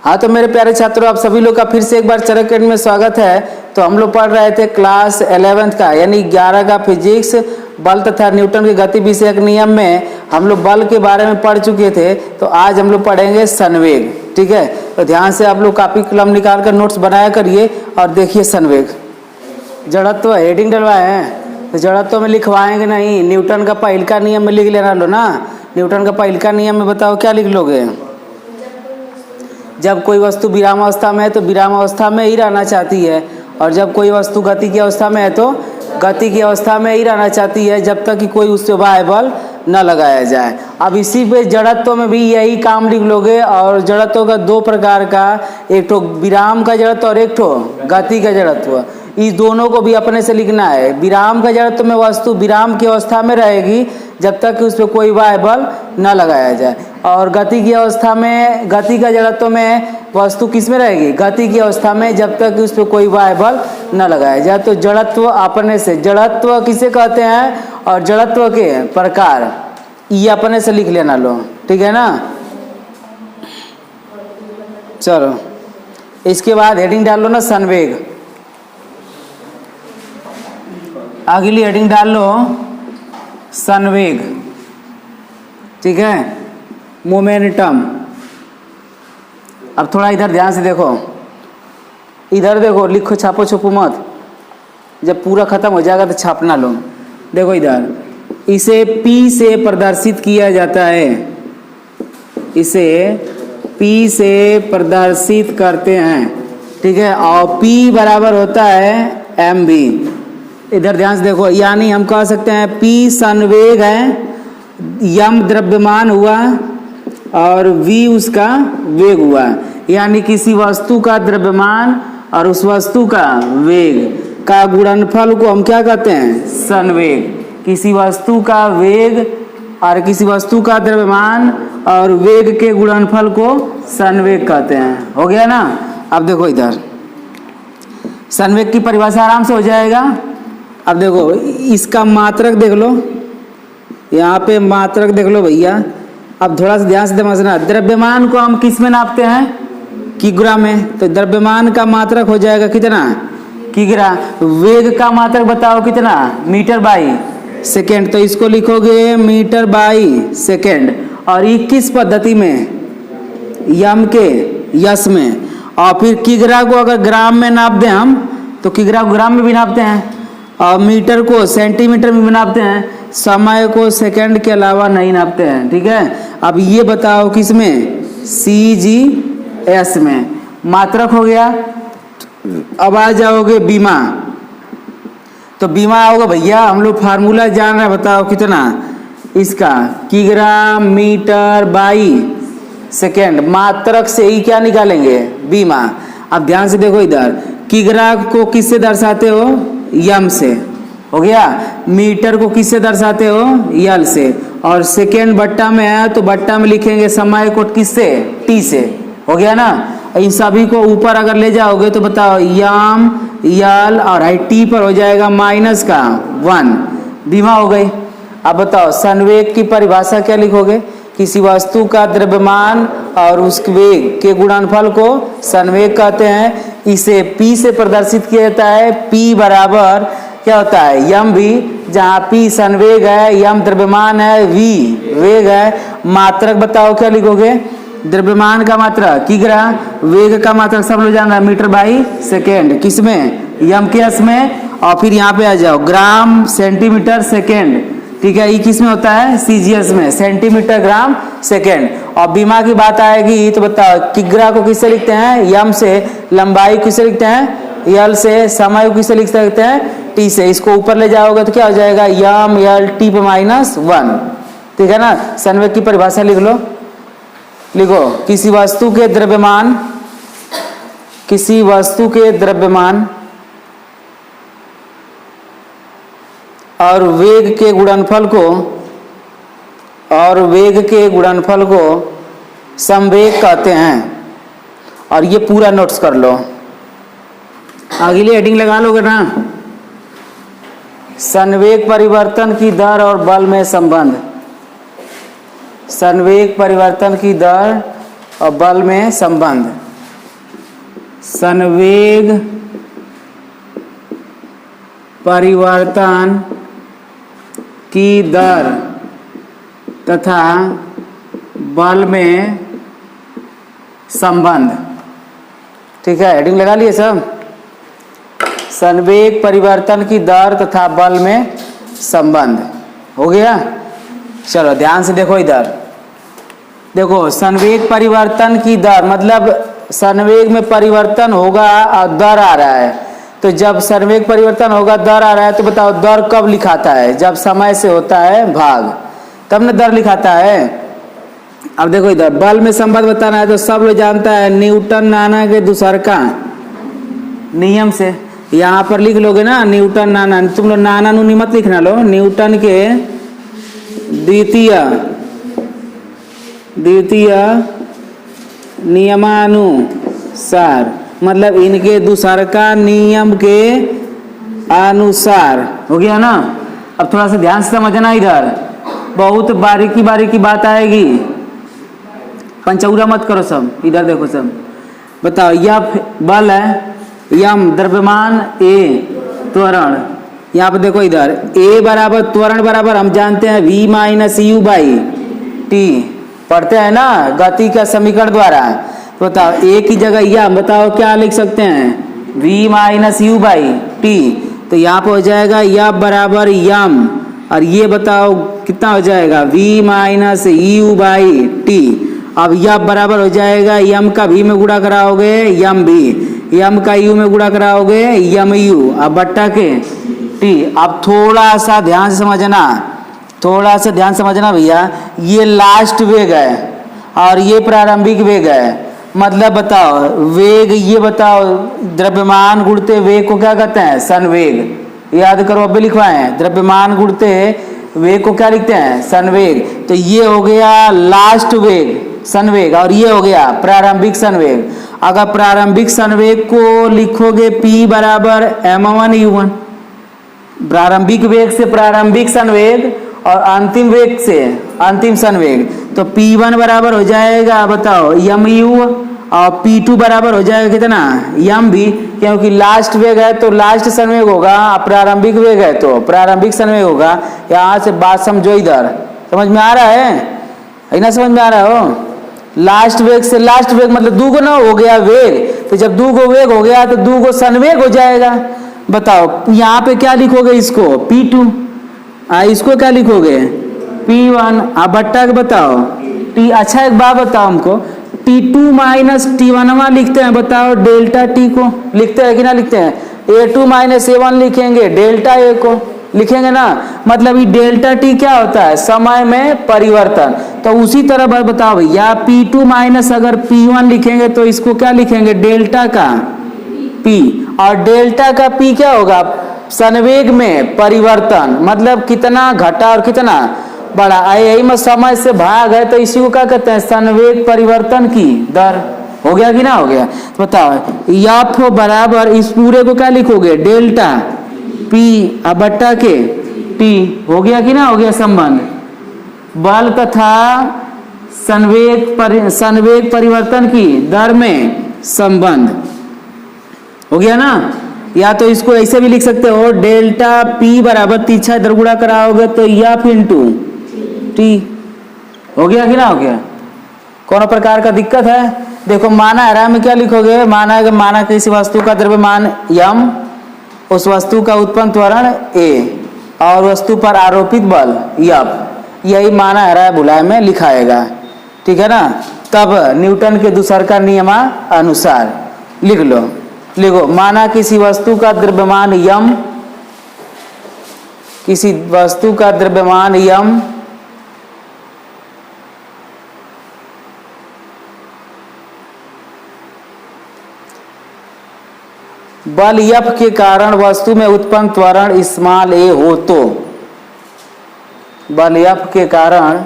हाँ तो मेरे प्यारे छात्रों, आप सभी लोग का फिर से एक बार चरक अकेडमी में स्वागत है। तो हम लोग पढ़ रहे थे क्लास 11th का यानी 11 का फिजिक्स बल तथा न्यूटन के गति विषयक नियम में हम लोग बल के बारे में पढ़ चुके थे। तो आज हम लोग पढ़ेंगे संवेग। ठीक है, तो ध्यान से आप लोग कापी कलम निकाल कर नोट्स बनाया करिए और देखिए संवेग। जड़त्व हेडिंग डलवाए हैं तो जड़त्व में लिखवाएंगे नहीं, न्यूटन का पहिलका नियम में लिख लेना लो ना। न्यूटन का पहिलका नियम में बताओ क्या लिख लोगे? जब कोई वस्तु विराम अवस्था में है तो विराम अवस्था में ही रहना चाहती है, और जब कोई वस्तु गति की अवस्था में है तो गति की अवस्था में ही रहना चाहती है जब तक कि कोई उससे बाह्य बल न लगाया जाए। अब इसी पे जड़त्व में भी यही काम लिख लोगे। और जड़त्व का दो प्रकार का, एक तो विराम का जड़त्व और एक तो गति का जड़त्व। इस दोनों को भी अपने से लिखना है। विराम का जड़त्व में वस्तु विराम की अवस्था में रहेगी जब तक कि उस पर कोई बाह्य बल न लगाया जाए, और गति की अवस्था में, गति का जड़त्व में वस्तु किस में रहेगी? गति की अवस्था में, जब तक कि उस पर कोई बाह्य बल न लगाया जाए। तो जड़त्व अपने से, जड़त्व किसे कहते हैं और जड़त्व के प्रकार ये अपने से लिख लेना लो। ठीक है ना। चलो इसके बाद हेडिंग डाल लो ना संवेग। अगली हेडिंग डाल लो संवेग। ठीक है, मोमेंटम। अब थोड़ा इधर ध्यान से देखो, इधर देखो, लिखो छापो छुपो मत। जब पूरा खत्म हो जाएगा तो छापना लो। देखो इधर, इसे P से प्रदर्शित किया जाता है, इसे P से प्रदर्शित करते हैं। ठीक है, और P बराबर होता है mv। इधर ध्यान से देखो, यानी हम कह सकते हैं P संवेग है, यम द्रव्यमान हुआ और v उसका वेग हुआ। यानी किसी वस्तु का द्रव्यमान और उस वस्तु का वेग का गुणनफल को हम क्या कहते हैं? संवेग। किसी वस्तु का वेग और किसी वस्तु का द्रव्यमान और वेग के गुणनफल को संवेग कहते हैं। हो गया ना। अब देखो इधर संवेग की परिभाषा आराम से हो जाएगा। अब देखो इसका मात्रक देख लो, यहाँ पे मात्रक देख लो भैया। अब थोड़ा सा ध्यान से समझना, द्रव्यमान को हम किस में नापते हैं? किग्रा में। तो द्रव्यमान का मात्रक हो जाएगा कितना? किग्रा। वेग का मात्रक बताओ कितना? Metre by second. तो इसको लिखोगे मीटर बाई सेकेंड। और ये किस पद्धति में? यम के यस में। और फिर किग्रा को अगर ग्राम में नाप दें हम, तो किग्रा को ग्राम में भी नापते हैं, और मीटर को सेंटीमीटर में भी नापते हैं, समय को सेकंड के अलावा नहीं नापते हैं। ठीक है, अब ये बताओ किस में? CGS में। मात्रक हो गया। अब आ जाओगे बीमा। तो बीमा होगा भैया, हम लोग फार्मूला जान रहे हैं, बताओ कितना इसका? किग्रा मीटर बाई सेकेंड। मात्रक से ही क्या निकालेंगे? बीमा। अब ध्यान से देखो इधर, किग्रा को किससे दर्शाते हो? यम से। हो गया। मीटर को किससे दर्शाते हो? यल से। और सेकेंड बट्टा में है तो बट्टा में लिखेंगे समय को किससे? टी से। हो गया ना। इन सभी को ऊपर अगर ले जाओगे तो बताओ यम यल और टी पर हो जाएगा माइनस का 1। बीमा हो गई। अब बताओ संवेग की परिभाषा क्या लिखोगे? किसी वस्तु का द्रव्यमान और उसके वेग के गुणनफल को संवेग कहते हैं। इसे P से प्रदर्शित किया जाता है। P बराबर क्या होता है? यम भी, जहाँ P संवेग है, यम द्रव्यमान है, V वेग है। मात्रक बताओ क्या लिखोगे? द्रव्यमान का मात्रक किग्रा, वेग का मात्रक सब लोग जान रहा है मीटर बाई सेकेंड। किसमें? यम के एस में। और फिर यहाँ पे आ जाओ ग्राम सेंटीमीटर सेकेंड। ठीक है, ये किस में होता है? CGS में, सेंटीमीटर ग्राम सेकेंड। और बीमा की बात आएगी तो बताओ किग्रा को किससे लिखते हैं? यम से। लंबाई किससे लिखते हैं? यल से। समय को किससे लिख सकते हैं? टी से। इसको ऊपर ले जाओगे तो क्या हो जाएगा? यम यल टी पे -1। ठीक है ना। संवेग की परिभाषा लिख लो। लिखो किसी वस्तु के द्रव्यमान, किसी वस्तु के द्रव्यमान और वेग के गुणनफल को, और वेग के गुणनफल को संवेग कहते हैं। और ये पूरा नोट्स कर लो। अगली हेडिंग लगा लोगे ना, संवेग परिवर्तन की दर और बल में संबंध। संवेग परिवर्तन की दर और बल में संबंध। संवेग परिवर्तन की दर तथा बल में संबंध। ठीक है, हेडिंग लगा लिए सब। संवेग परिवर्तन की दर तथा बल में संबंध हो गया। चलो ध्यान से देखो इधर, देखो संवेग परिवर्तन की दर मतलब संवेग में परिवर्तन होगा और दर आ रहा है। तो जब संवेग परिवर्तन होगा दर आ रहा है तो बताओ दर कब लिखाता है? जब समय से होता है भाग, तब ना दर लिखाता है। अब देखो इधर बल में संबंध बताना है तो सब लोग जानता है न्यूटन नाना के दूसरका नियम से। यहाँ पर लिख लोगे ना न्यूटन नाना, तुम लोग नाना नूनी मत लिखना, लो न्यूटन के द्वितीय नियमानुसार, मतलब इनके दूसरका नियम के अनुसार। हो गया ना। अब थोड़ा सा ध्यान से समझना, इधर बहुत बारीकी बारीकी बात आएगी, पंचौरा मत करो सब। इधर देखो सब, बताओ यह बल है, यम द्रव्यमान, ए त्वरण। यहाँ पे देखो इधर ए बराबर त्वरण बराबर हम जानते हैं v minus you by T, पढ़ते हैं ना गति का समीकरण द्वारा। तो बताओ ए की जगह यम, बताओ क्या लिख सकते हैं? v minus you by T. तो यहाँ पे हो जाएगा यम बराबर यम, और ये बताओ कितना हो जाएगा? v minus you by T. अब यम बराबर हो जाएगा यम का v में गुणा कराओगे यम भी, यम का यू में गुणा कराओगे यम यू, अब बट्टा के टी। अब थोड़ा सा ध्यान से समझना, थोड़ा सा ध्यान समझना भैया, ये लास्ट वेग है और ये प्रारंभिक वेग है। मतलब बताओ वेग, ये बताओ द्रव्यमान गुणते वेग को क्या कहते हैं? संवेग। याद करो, अभी लिखवाए हैं द्रव्यमान गुणते वेग को क्या लिखते हैं? संवेग। तो ये हो गया लास्ट वेग संवेग, और ये हो गया प्रारंभिक संवेग। अगर प्रारंभिक संवेग को लिखोगे P बराबर m1 u1, प्रारंभिक वेग से प्रारंभिक संवेग और अंतिम वेग से अंतिम संवेग, तो P1 बराबर हो जाएगा बताओ mu, और P2 बराबर हो जाएगा कितना? m भी, क्योंकि लास्ट वेग है तो लास्ट संवेग होगा, प्रारंभिक वेग है तो प्रारंभिक संवेग होगा। यहाँ से बात समझो, इधर समझ में आ रहा है ना? समझ में आ रहा हो? लास्ट वेग से लास्ट वेग मतलब दुगुना हो गया वेग, तो जब दुगो वेग हो गया तो दुगो संवेग हो जाएगा। बताओ यहाँ पे क्या लिखोगे? इसको P2, इसको क्या लिखोगे? P1। अब बट्टा के बताओ T। अच्छा एक बात बताओ हमको, T2 माइनस T1 लिखते हैं, बताओ डेल्टा T को लिखते हैं कि ना लिखते हैं? A2 माइनस A1 लिखेंगे, डेल्टा A को लिखेंगे ना। मतलब ये डेल्टा टी क्या होता है? समय में परिवर्तन। तो उसी तरह बताओ भैया P2 माइनस अगर P1 लिखेंगे तो इसको क्या लिखेंगे? डेल्टा का P, और डेल्टा का P क्या होगा? संवेग में परिवर्तन, मतलब कितना घटा और कितना बढ़ा। यही में समय से भाग है तो इसी को क्या कहते हैं? संवेग परिवर्तन की दर। हो गया कि ना हो गया? तो बताओ एफ बराबर इस पूरे को क्या लिखोगे? डेल्टा P अब बट्टा के T। हो गया कि ना हो गया संबंध? बल तथा संवेग परिवर्तन की दर में संबंध। हो गया ना? या तो इसको ऐसे भी लिख सकते हो, डेल्टा P बराबर तीछा इधर गुणा कराओगे तो एफ इंटू टी। हो गया कि ना हो गया? कौन प्रकार का दिक्कत है? देखो माना है में क्या लिखोगे? माना किसी वस्तु का द्रव्यमान m, उस वस्तु का उत्पन्न त्वरण A और वस्तु पर आरोपित बल F, यही माना है बुलाए में लिखाएगा। ठीक है ना? तब न्यूटन के दूसर का नियम अनुसार लिख लो। लिखो माना किसी वस्तु का द्रव्यमान m, किसी वस्तु का द्रव्यमान m बल F के कारण वस्तु में उत्पन्न त्वरण स्मॉल a हो तो, बल F के कारण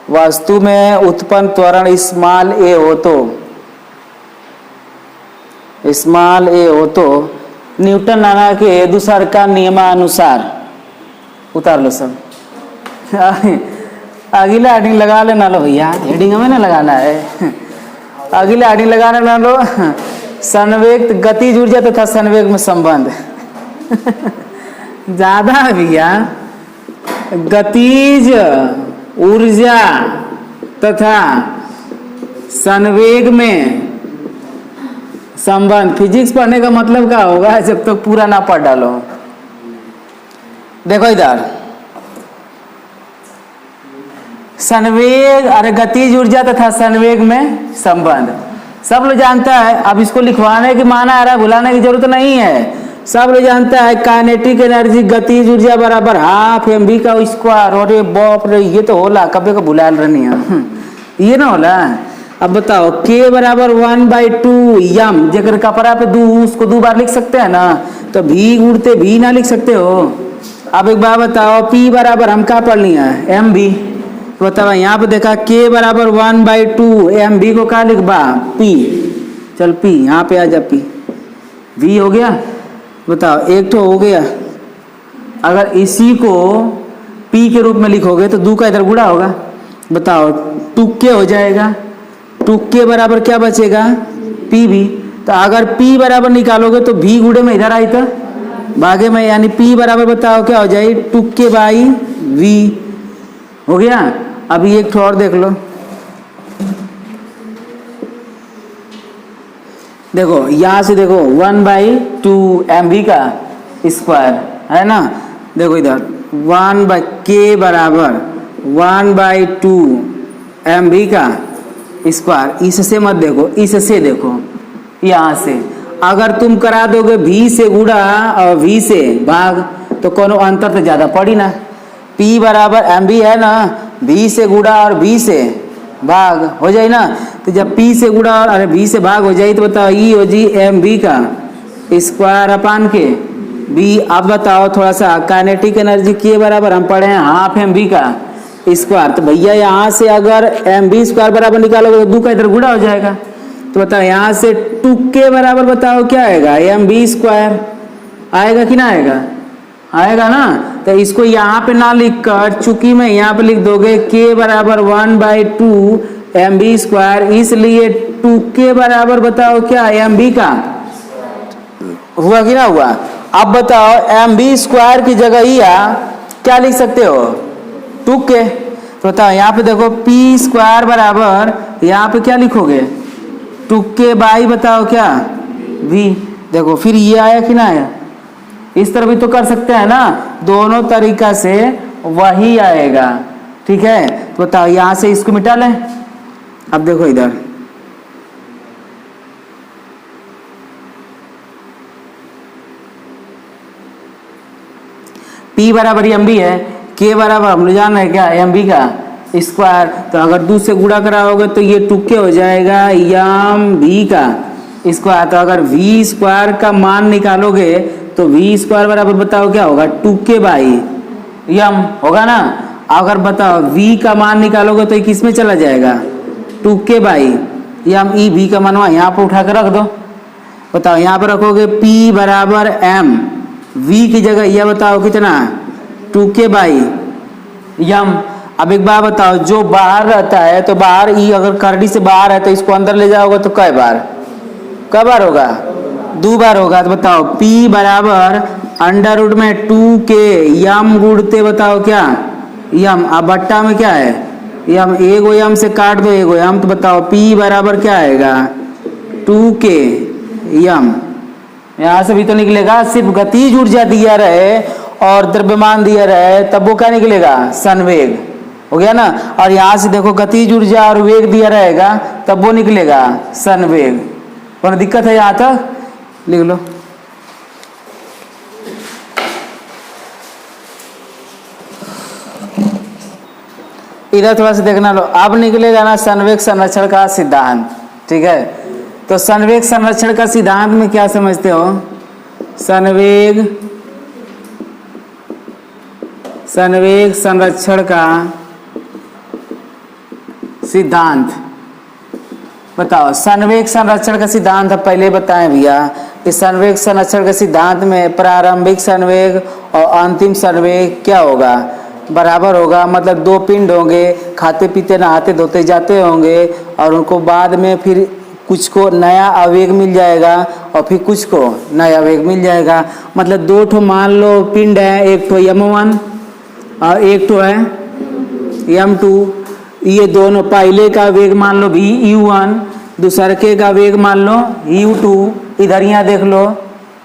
वस्तु में उत्पन्न त्वरण स्मॉल a हो तो, स्मॉल a हो तो न्यूटन नाना के दूसर का नियमानुसार। उतार लो सब। अगला हेडिंग लगा लेना लो भैया, हेडिंग हमें ना लगाना है। अगले आड़ी लगाने ना लो। संवेग गतिज ऊर्जा तथा संवेग में संबंध। ज्यादा भैया, गतिज ऊर्जा तथा संवेग में संबंध। फिजिक्स पढ़ने का मतलब क्या होगा जब तक तो पूरा ना पढ़ डालो। देखो इधर संवेग, अरे गतिज ऊर्जा तथा संवेग में संबंध सब लोग जानता है। अब इसको लिखवाने की माना आ रहा है, भुलाने की जरूरत नहीं है। सब लोग जानता है काइनेटिक एनर्जी गतिज ऊर्जा बराबर हाफ mv का स्क्वायर। अरे बाप रे, ये तो होला कभी का भुला रही है, ये ना होला। अब बताओ k बराबर 1/2 यम, जेकर कपड़ा पे दू उसको 2 बार लिख सकते हैं ना, तो भी उड़ते भी ना लिख सकते हो। अब एक बात बताओ, p बराबर हम क्या पढ़ लिया है mv। बताओ यहाँ पे देखा k बराबर 1/2 mv को क्या लिखबा p। चल p यहाँ पे आ जा, p v हो गया। बताओ एक तो हो गया। अगर इसी को p के रूप में लिखोगे तो 2 का इधर गुणा होगा। बताओ 2k हो जाएगा। 2k बराबर क्या बचेगा p भी। तो अगर p बराबर निकालोगे तो v गुणे में इधर आई था भागे में, यानी p बराबर बताओ क्या हो जाएगी 2k/v हो गया। अभी एक और देख लो, देखो यहां से देखो 1/2 mv का स्क्वायर है ना। देखो इधर 1/k बराबर 1/2 mv का स्क्वायर। इससे मत देखो, इससे देखो, यहां से अगर तुम करा दोगे v से गुणा और v से भाग तो कोनो अंतर तो ज्यादा पड़ी ना। p बराबर mv है ना, v से गुणा और v से भाग हो जाए ना। तो जब p से गुणा और अरे v से भाग हो जाए तो बताओ ई हो जी mv का स्क्वायर अपान के v। अब बताओ थोड़ा सा काइनेटिक एनर्जी k बराबर हम पढ़े हैं हाफ mv का स्क्वायर। तो भैया यहाँ से अगर mv स्क्वायर बराबर निकालोगे तो 2 का इधर गुणा हो जाएगा। तो बताओ यहाँ से 2k बराबर बताओ क्या आएगा mv स्क्वायर आएगा कि ना आएगा, आएगा ना। तो इसको यहाँ पे ना लिख कर चूंकि मैं यहाँ पे लिख दोगे k बराबर 1/2 mv स्क्वायर, इसलिए 2k बराबर बताओ क्या mv का हुआ कि ना हुआ। अब बताओ mv स्क्वायर की जगह ही क्या लिख सकते हो 2k। तो बताओ यहाँ पे देखो p स्क्वायर बराबर यहाँ पे क्या लिखोगे 2k/, बताओ क्या v। देखो फिर ये आया कि ना आया। इस तरह भी तो कर सकते हैं ना, दोनों तरीका से वही आएगा। ठीक है, तो बताओ यहां से इसको मिटा लें। अब देखो इधर p बराबर mv है, k बराबर हम लोग जान रहे हैं क्या mv का स्क्वायर। तो अगर 2 से गुणा कराओगे तो ये 2k हो जाएगा mv का स्क्वायर। तो अगर v स्क्वायर का मान निकालोगे तो v स्क्वायर बराबर बताओ क्या होगा 2k/m होगा ना। अगर बताओ v का मान निकालोगे तो किस में चला जाएगा 2k/m। ई v का मान यहाँ पर उठा कर रख दो। बताओ यहाँ पर रखोगे p बराबर m, v की जगह यह बताओ कितना 2k/m। अब एक बार बताओ जो बाहर रहता है तो बाहर ई अगर करड़ी से बाहर है तो इसको अंदर ले जाओगे तो कै बार होगा 2 बार होगा। तो बताओ p बराबर अंडर रूट में 2k यम गुड़ते बताओ क्या यम। अब बट्टा में क्या है यम, एगो यम से काट दो एगो यम। तो बताओ p बराबर क्या आएगा 2k यम। यहाँ से भी तो निकलेगा सिर्फ गतिज ऊर्जा दिया रहे और द्रव्यमान दिया रहे तब वो क्या निकलेगा संवेग हो गया ना। और यहाँ से देखो गतिज ऊर्जा और वेग दिया रहेगा तब वो निकलेगा संवेग। कोई दिक्कत है यहाँ तक लिख लो। इधर थोड़ा सा देखना लो। अब निकलेगा ना संवेग संरक्षण का सिद्धांत। ठीक है, तो संवेग संरक्षण का सिद्धांत में क्या समझते हो। संवेग संरक्षण का सिद्धांत बताओ। संवेग संरक्षण का सिद्धांत पहले बताएं भैया कि संवेग संरक्षण के सिद्धांत में प्रारंभिक संवेग और अंतिम संवेग क्या होगा बराबर होगा। मतलब 2 पिंड होंगे, खाते पीते नहाते धोते जाते होंगे और उनको बाद में फिर कुछ को नया आवेग मिल जाएगा और फिर कुछ को नया आवेग मिल जाएगा। मतलब दो ठो मान लो पिंड है, एक ठो m1 और एक ठो है m2। ये दोनों पहले का वेग मान लो v u1, दूसरे का वेग मान लो u2। इधर यहाँ देख लो,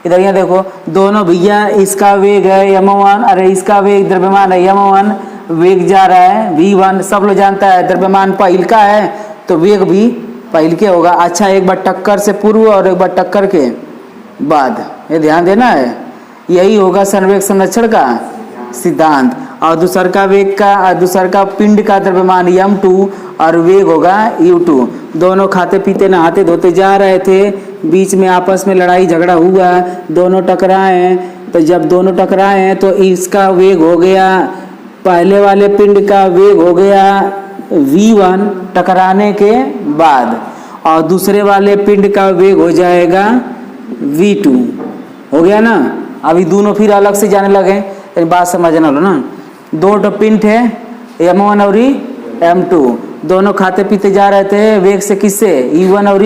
इधर यहाँ देखो, दोनों भैया इसका वेग है m1, अरे इसका वेग द्रव्यमान है m1, वेग जा रहा है v1। सब लोग जानता है द्रव्यमान पहिल का है तो वेग भी पहिल के होगा। अच्छा, एक बार टक्कर से पूर्व और एक बार टक्कर के बाद, ये ध्यान देना है। यही होगा संवेग संरक्षण का सिद्धांत। और दूसर का पिंड का द्रव्यमान m2 और वेग होगा u2। दोनों खाते पीते नहाते धोते जा रहे थे, बीच में आपस में लड़ाई झगड़ा हुआ, दोनों टकराए। तो जब दोनों टकराए हैं तो इसका वेग हो गया, पहले वाले पिंड का वेग हो गया v1 टकराने के बाद, और दूसरे वाले पिंड का वेग हो जाएगा v2। हो गया ना। अभी दोनों फिर अलग से जाने लगे, बात समझना लो ना। दो तो पिंड है m1 और m2, दोनों खाते पीते जा रहे थे वेग से, किससे, u1 और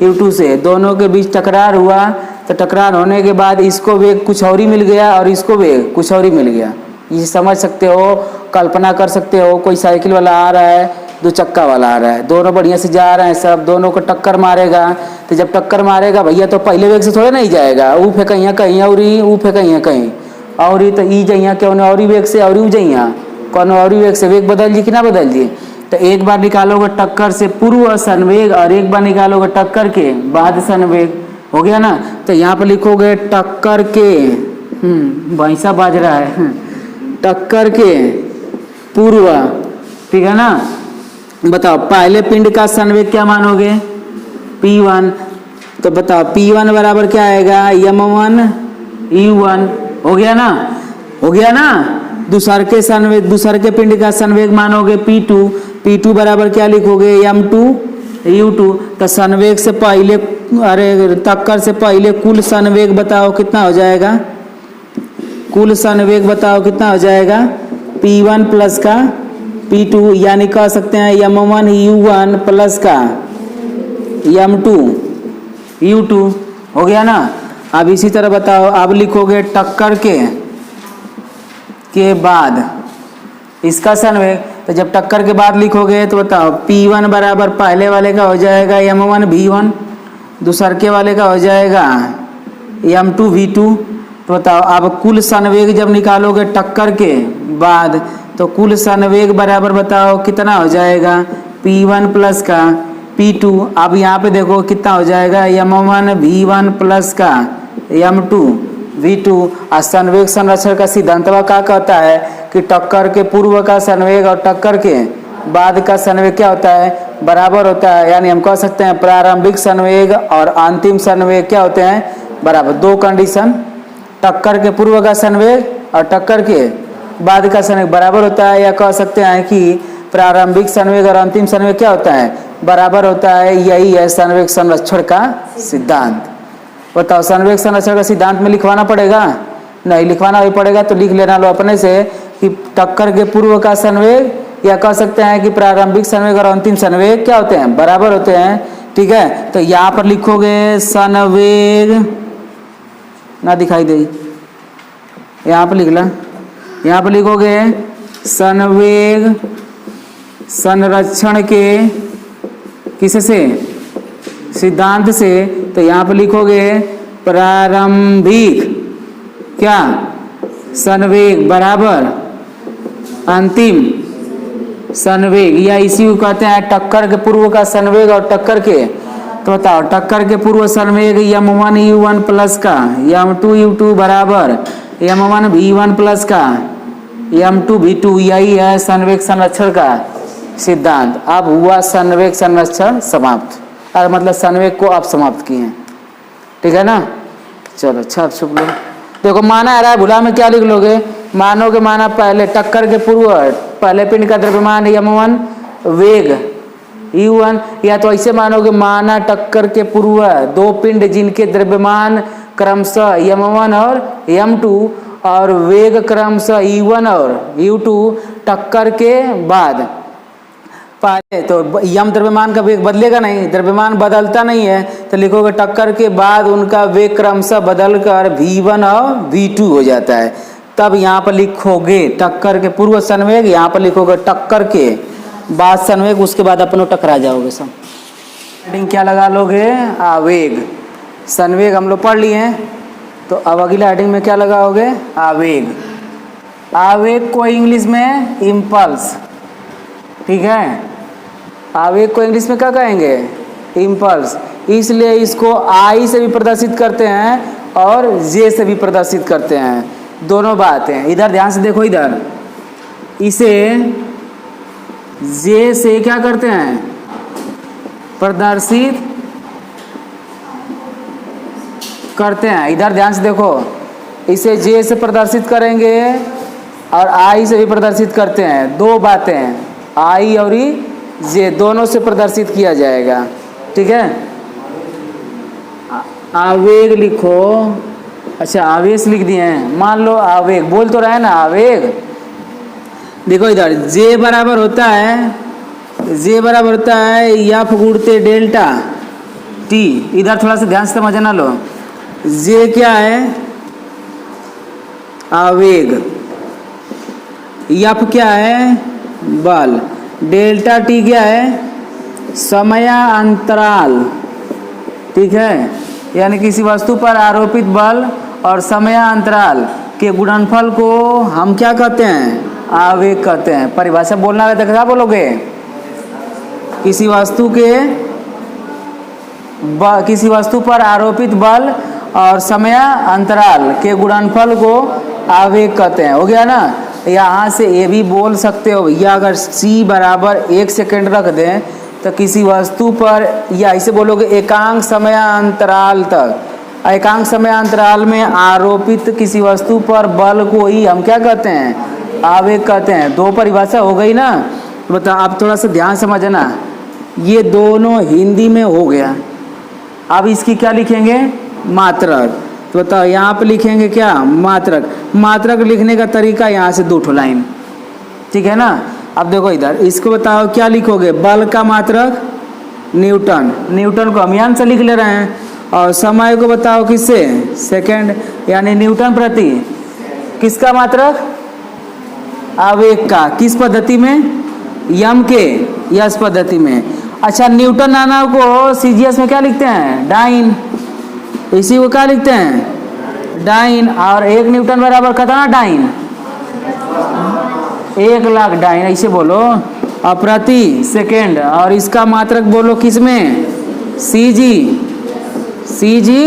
u2 से। दोनों के बीच टकरार हुआ, तो टकरार होने के बाद इसको वेग कुछ और ही मिल गया और इसको वेग कुछ और ही मिल गया। ये समझ सकते हो, कल्पना कर सकते हो। कोई साइकिल वाला आ रहा है, दो चक्का वाला आ रहा है, दोनों बढ़िया से जा रहे हैं, सब दोनों को टक्कर मारेगा। तो जब टक्कर मारेगा भैया तो पहले वेग से थोड़े नहीं जाएगा, ऊ फेंकैया कहीं और ऊ फेंकैया कहीं और ही, तो ई जइया क्यों और वेग से और ऊ जइया कौन और वेग से, वेग बदल जी कि ना बदल जी। तो एक बार निकालोगे टक्कर से पूर्व संवेग और एक बार निकालोगे टक्कर के बाद संवेग। हो गया ना। तो यहाँ पर लिखोगे टक्कर के, भैंसा बाज रहा है, टक्कर के पूर्व, ठीक है ना। बताओ पहले पिंड का संवेग क्या मानोगे, p1। तो बताओ p1 बराबर क्या आएगा, m1 u1। हो गया ना, हो गया ना। दूसर के पिंड का संवेग मानोगे p2, p2 बराबर क्या लिखोगे, m2 u2। तो संवेग से पहले, अरे टक्कर से पहले कुल संवेग बताओ कितना हो जाएगा, कुल संवेग बताओ कितना हो जाएगा, p1 प्लस का p2, यानी कह सकते हैं m1 u1 प्लस का m2 u2। हो गया ना। अब इसी तरह बताओ, अब लिखोगे टक्कर के बाद इसका संवेग। तो जब टक्कर के बाद लिखोगे तो बताओ p1 बराबर पहले वाले का हो जाएगा m1 v1, दूसरे वाले का हो जाएगा m2 v2। तो बताओ अब कुल संवेग जब निकालोगे टक्कर के बाद, तो कुल संवेग बराबर बताओ कितना हो जाएगा, p1 प्लस का p2। अब यहाँ पे देखो कितना हो जाएगा, m1 v1 प्लस का m2 v2। और संवेग संरक्षण का सिद्धांत क्या कहता है कि टक्कर के पूर्व का संवेग और टक्कर के बाद का संवेग क्या होता है, बराबर होता है। यानी हम कह सकते हैं प्रारंभिक संवेग और अंतिम संवेग क्या होते हैं, बराबर। दो कंडीशन, टक्कर के पूर्व का संवेग और टक्कर के बाद का संवेग बराबर होता है, या कह सकते हैं कि प्रारंभिक संवेग और अंतिम संवेग क्या होता है, बराबर होता है। यही है संवेग संरक्षण का सिद्धांत। बताओ संवेग संरक्षण का सिद्धांत में लिखवाना पड़ेगा, नहीं लिखवाना भी पड़ेगा तो लिख लेना लो अपने से कि टक्कर के पूर्व का संवेग, या कह सकते हैं कि प्रारंभिक संवेग और अंतिम संवेग क्या होते हैं, बराबर होते हैं। ठीक है। तो यहाँ पर लिखोगे संवेग, ना दिखाई दे, यहाँ पर लिख ला, यहाँ पर लिखोगे संवेग संरक्षण के किससे, सिद्धांत से। तो यहाँ पर लिखोगे प्रारंभिक क्या संवेग बराबर अंतिम संवेग, या इसी को कहते हैं टक्कर के पूर्व का संवेग और टक्कर के। तो बताओ टक्कर के पूर्व संवेग m1 u1 प्लस का m2 u2 बराबर m1 v1 प्लस का m2 v2। यही है संवेग संरक्षण का सिद्धांत। अब हुआ संवेग संरक्षण समाप्त, और मतलब संवेग को आप समाप्त किए हैं। ठीक है ना। चलो छप छुप लो। देखो माना आ रहा है, भुला में क्या लिख लोगे, मानोगे माना पहले टक्कर के पूर्व पहले पिंड का द्रव्यमान m1 वेग u1, या तो ऐसे मानोगे माना टक्कर के पूर्व दो पिंड जिनके द्रव्यमान क्रमशः m1 और m2 और वेग क्रमशः u1 और u2, टक्कर के बाद पहले तो यम द्रव्यमान का वेग बदलेगा नहीं, द्रव्यमान बदलता नहीं है, तो लिखोगे टक्कर के बाद उनका वेग क्रमशः बदलकर v1 और v2 हो जाता है। तब यहाँ पर लिखोगे टक्कर के पूर्व संवेग, यहाँ पर लिखोगे टक्कर के बाद संवेग, उसके बाद अपनों टकरा जाओगे सब। हेडिंग क्या लगा लोगे? आवेग। संवेग हम लोग पढ़ लिए हैं, तो अब अगला हेडिंग में क्या लगाओगे? आवेग। आवेग को इंग्लिश में इम्पल्स, ठीक है। आवेग को इंग्लिश में क्या कहेंगे? इम्पल्स। इसलिए इसको आई से भी प्रदर्शित करते हैं और जे से भी प्रदर्शित करते हैं, दोनों बातें। इधर ध्यान से देखो, इधर इसे जे से क्या करते हैं? प्रदर्शित करते हैं। इधर ध्यान से देखो, इसे जे से प्रदर्शित करेंगे और आई से भी प्रदर्शित करते हैं, दो बातें, आई और जे दोनों से प्रदर्शित किया जाएगा, ठीक है। आवेग लिखो। अच्छा, आवेश लिख दिए हैं, मान लो आवेग, बोल तो रहे हैं ना आवेग। देखो इधर जे बराबर होता है, जे बराबर होता है एफ गुणते डेल्टा टी। इधर थोड़ा सा ध्यान से समझना लो, जे क्या है? आवेग। एफ क्या है? बल। डेल्टा टी क्या है? समयांतराल, ठीक है। यानी किसी वस्तु पर आरोपित बल और समयांतराल के गुणनफल को हम क्या कहते हैं? आवेग कहते हैं। परिभाषा बोलना है तो क्या बोलोगे? किसी वस्तु पर आरोपित बल और समयांतराल के गुणनफल को आवेग कहते हैं। हो गया ना। यहाँ से ये भी बोल सकते हो भैया, अगर c बराबर 1 सेकेंड रख दें तो किसी वस्तु पर, या ऐसे बोलोगे एकांक समयांतराल तक, एकांक समयांतराल में आरोपित किसी वस्तु पर बल को ही हम क्या कहते हैं? आवेग कहते हैं। दो परिभाषा हो गई ना। बताओ, आप थोड़ा सा ध्यान समझना, ये दोनों हिंदी में हो गया। अब इसकी क्या लिखेंगे? मात्रक। तो बताओ यहाँ पे लिखेंगे क्या? मात्रक। मात्रक लिखने का तरीका यहाँ से दो ठो लाइन, ठीक है ना। अब देखो इधर इसको बताओ क्या लिखोगे? बल का मात्रक न्यूटन, न्यूटन को हम यहाँ से लिख ले रहे हैं, और समय को बताओ किससे? सेकंड, यानी न्यूटन प्रति किसका मात्रक? आवेग का। किस पद्धति में? यम के यस पद्धति में। अच्छा, न्यूटन नाना को सीजीएस में क्या लिखते हैं? डाइन। इसी को क्या लिखते हैं? डाइन। और 1 न्यूटन बराबर कितना डाइन? 1,00,000 डाइन, ऐसे बोलो। और प्रति सेकेंड, और इसका मात्रक बोलो किसमें? सीजी। सीजी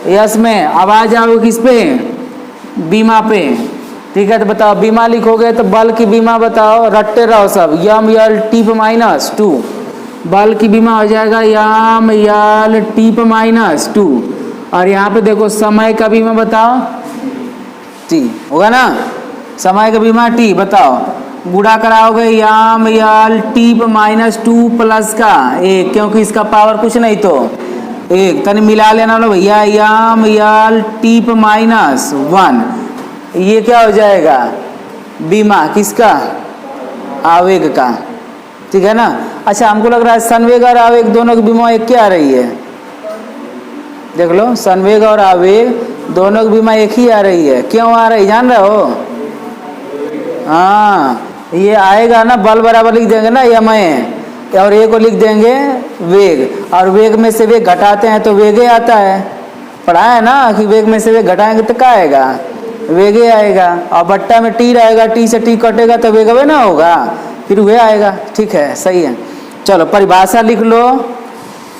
यस में। अब आ जाओ किस पे? बीमा पे, ठीक है। तो बताओ बीमा लिखोगे तो बल की बीमा बताओ, रट्टे रहो सब, यम यल टीप -2। बल की बीमा हो जाएगा यम यल टीप -2। और यहाँ पे देखो समय का बीमा बताओ, टी होगा ना। समय का बीमा टी बताओ, गुणा कराओगे यम यल टीप -2 प्लस का 1, क्योंकि इसका पावर कुछ नहीं तो 1, तनी मिला लेना लो भैया, यम यल टीप -1। ये क्या हो जाएगा? बीमा किसका? आवेग का, ठीक है ना। अच्छा, हमको लग रहा है संवेग और आवेग दोनों की बीमा एक क्या आ रही है? देख लो, संवेग और आवेग दोनों की बीमा एक ही आ रही है। क्यों आ रही जान रहे हो? हाँ, ये आएगा ना, बल बराबर लिख देंगे ना यम, और ए को लिख देंगे वेग, और वेग में से वेग घटाते हैं तो वेगे आता है। पढ़ा है ना कि वेग में से वेग घटाएंगे तो क्या आएगा? वेगे आएगा। और बट्टा में टी रहेगा, टी से टी कटेगा तो वेगवे ना होगा, फिर वे आएगा। ठीक है, सही है। चलो परिभाषा लिख लो।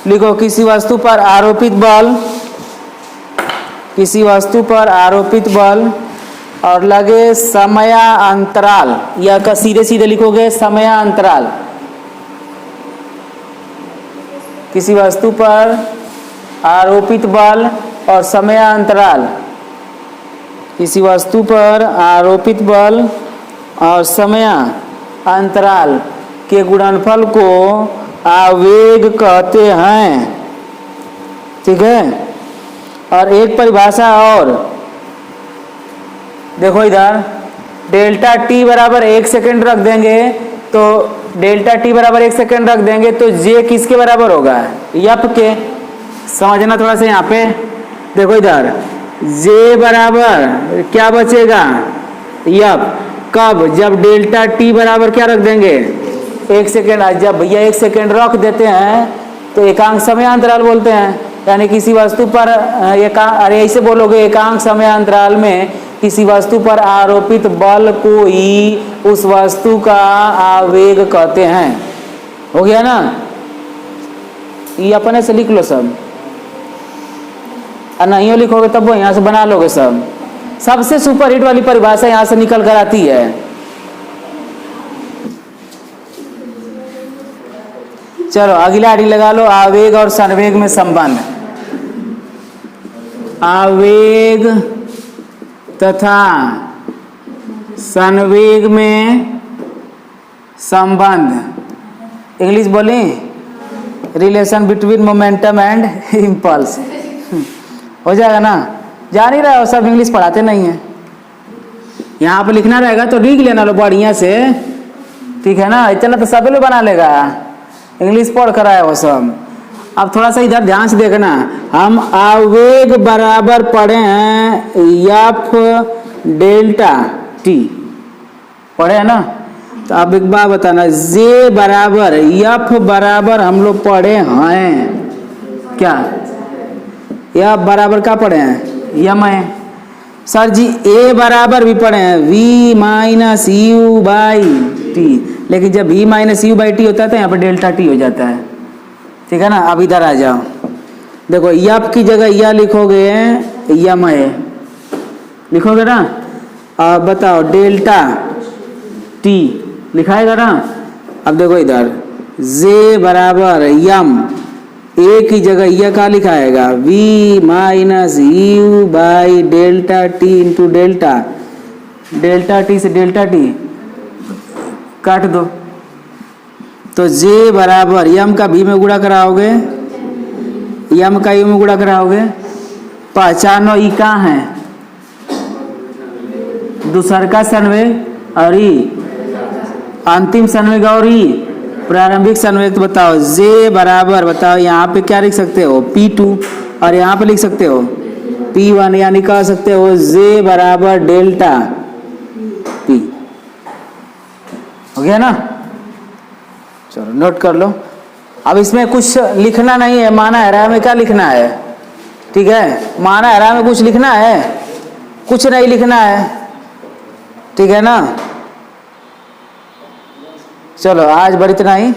लिखो, किसी वस्तु पर आरोपित बल, किसी वस्तु पर आरोपित बल और लगे समयांतराल, या का सीधे सीधे लिखोगे समयांतराल। किसी वस्तु पर आरोपित बल और समयांतराल, किसी वस्तु पर आरोपित बल और समयांतराल के गुणनफल को आवेग कहते हैं। ठीक है। और एक परिभाषा और देखो इधर, डेल्टा टी बराबर 1 सेकेंड रख देंगे तो डेल्टा टी बराबर 1 सेकेंड रख देंगे तो जे किसके बराबर होगा, यप के। समझना थोड़ा सा यहाँ पे, देखो इधर जे बराबर क्या बचेगा, यप। कब, जब डेल्टा टी बराबर क्या रख देंगे, 1 सेकेंड। जब भैया 1 सेकेंड रख देते हैं तो एकांक समय अंतराल बोलते हैं, यानी किसी वस्तु पर अरे ऐसे बोलोगे, एकांक समय अंतराल में किसी वस्तु पर आरोपित बल को ही उस वस्तु का आवेग कहते हैं। हो गया ना, ये अपने से लिख लो सब, और नहीं लिखोगे तब वो यहाँ से बना लोगे सब। सबसे सुपर हिट वाली परिभाषा यहाँ से निकल कर आती है। चलो अगला आड़ी लगा लो, आवेग और संवेग में संबंध। आवेग तथा संवेग में संबंध, इंग्लिश बोली, relation between momentum and impulse. हो जाएगा ना, जान ही रहे हो सब, इंग्लिश पढ़ाते नहीं है। यहाँ पे लिखना रहेगा तो लिख लेना लो बढ़िया से, ठीक है ना, इतना तो सभी लोग बना लेगा, इंग्लिश पढ़ कर आया वो सब। अब थोड़ा सा इधर ध्यान से देखना, हम आवेग बराबर पढ़े हैं एफ डेल्टा टी, पढ़े हैं ना। तो अब एक बात बताना, जे बराबर एफ बराबर हम लोग पढ़े हैं क्या, एफ बराबर क्या पढ़े हैं, यम है सर जी। ए बराबर भी पढ़े हैं v minus you by T, लेकिन जब v minus you by T होता है तो यहाँ पर डेल्टा टी हो जाता है, ठीक है ना। अब इधर आ जाओ, देखो यप की जगह यह लिखोगे यम है, लिखोगे ना। अब बताओ डेल्टा टी लिखाएगा ना। अब देखो इधर जे बराबर यम, ए की जगह यह क्या लिखाएगा, v minus you by delta T into delta, delta T से डेल्टा टी काट दो, तो जे बराबर यम का v में गुणा कराओगे, यम का यू में गुणा कराओगे। पहचानो ई कहाँ है, दूसर का संवेग और ई अंतिम संवेग और ई प्रारंभिक संवेग। तो बताओ जे बराबर, बताओ यहाँ पे क्या लिख सकते हो P2 और यहाँ पे लिख सकते हो P1, यानी कह सकते हो जे बराबर डेल्टा P। हो गया ना, चलो नोट कर लो। अब इसमें कुछ लिखना नहीं है, माना हरा में क्या लिखना है, ठीक है, माना हरा में कुछ लिखना है, कुछ नहीं लिखना है, ठीक है ना। चलो आज बड़ी इतना ही।